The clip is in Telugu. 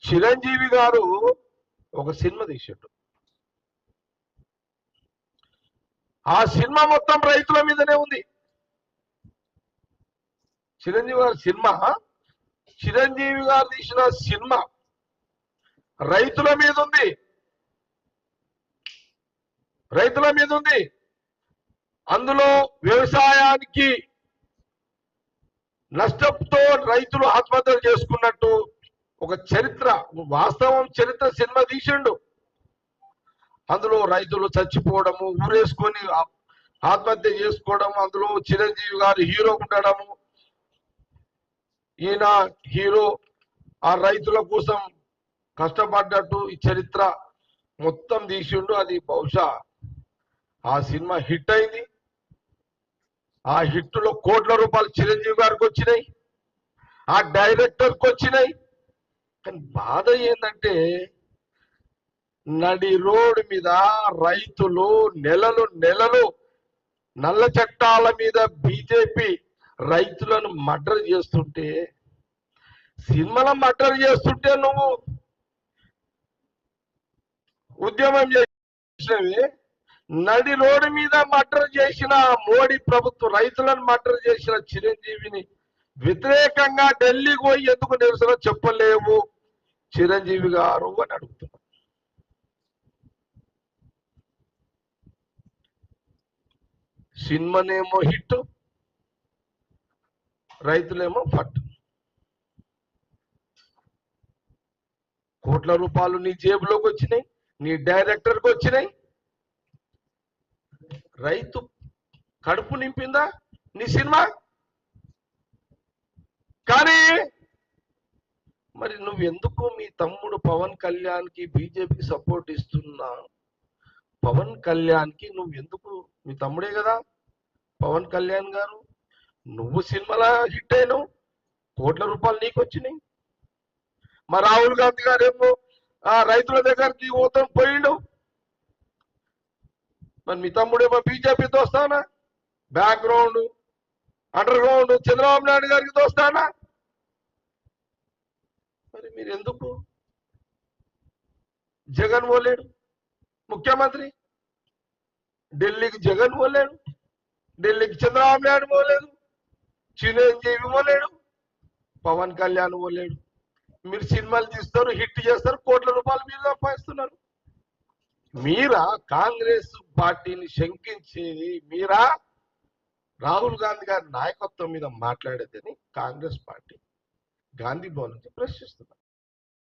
చిరంజీవి గారు ఒక సినిమా తీసాడు. ఆ సినిమా మొత్తం రైతుల మీదనే ఉంది. చిరంజీవి గారి సినిమా, చిరంజీవి గారు తీసిన సినిమా రైతుల మీద ఉంది. రైతుల మీద ఉంది. అందులో వ్యవసాయానికి నష్టంతో రైతులు ఆత్మహత్యలు చేసుకున్నట్టు ఒక చరిత్ర, వాస్తవం చరిత్ర సినిమా తీసిండు. అందులో రైతులు చచ్చిపోవడము, ఊరేసుకొని ఆత్మహత్య చేసుకోవడం, అందులో చిరంజీవి గారు హీరో ఉండడము, ఈయన హీరో ఆ రైతుల కోసం కష్టపడ్డట్టు ఈ చరిత్ర మొత్తం తీసిండు. అది బహుశా ఆ సినిమా హిట్ అయింది. ఆ హిట్ లో కోట్ల రూపాయలు చిరంజీవి గారికి వచ్చినాయి, ఆ డైరెక్టర్కి వచ్చినాయి. కానీ బాధ ఏంటంటే నడి రోడ్డు మీద రైతులు నెలలు నల్ల చట్టాల మీద బీజేపీ రైతులను మర్డర్ చేస్తుంటే, సినిమాలో మర్డర్ చేస్తుంటే నువ్వు ఉద్యమం చేసినవి, నడి రోడ్డు మీద మర్డర్ చేసిన మోడీ ప్రభుత్వం రైతులను మర్డర్ చేసిన చిరంజీవిని వ్యతిరేకంగా ఢిల్లీకి పోయి ఎందుకు నిరసన చెప్పలేవు చిరంజీవి గారు అని అడుగుతున్నా. సినిమానేమో హిట్, రైతులేమో ఫట్. కోట్ల రూపాయలు నీ జేబులోకి వచ్చినాయి, నీ డైరెక్టర్కి వచ్చినాయి. రైతు కడుపు నింపిందా నీ సినిమా? కానీ మరి నువ్వెందుకు మీ తమ్ముడు పవన్ కళ్యాణ్కి బీజేపీకి సపోర్ట్ ఇస్తున్నా? పవన్ కళ్యాణ్కి నువ్వెందుకు, మీ తమ్ముడే కదా పవన్ కళ్యాణ్ గారు, నువ్వు సినిమాలో హిట్ అయినావు, కోట్ల రూపాయలు నీకు వచ్చినాయి. మా రాహుల్ గాంధీ గారేమో రైతుల దగ్గరికి పోతాం పోయిండు. మరి మీ తమ్ముడేమో బీజేపీతో వస్తానా, background under ground Chandrababu Naidu గారికి దోస్తానా? మరి మీరు ఎందుకు? జగన్ పోలేడు ముఖ్యమంత్రి, ఢిల్లీకి జగన్ పోలేడు, ఢిల్లీకి చంద్రబాబు నాయుడు పోలేడు, చిరంజీవి పోలేడు, పవన్ కళ్యాణ్ పోలేడు. మీరు సినిమాలు తీస్తారు, హిట్ చేస్తారు, కోట్ల రూపాయలు మీరు సంపాదిస్తున్నారు. మీరా కాంగ్రెస్ పార్టీని శంకించేది? మీరా రాహుల్ గాంధీ గారి నాయకత్వం మీద మాట్లాడేదని కాంగ్రెస్ పార్టీ గాంధీ భవన్ నుంచి ప్రశ్నిస్తున్నారు.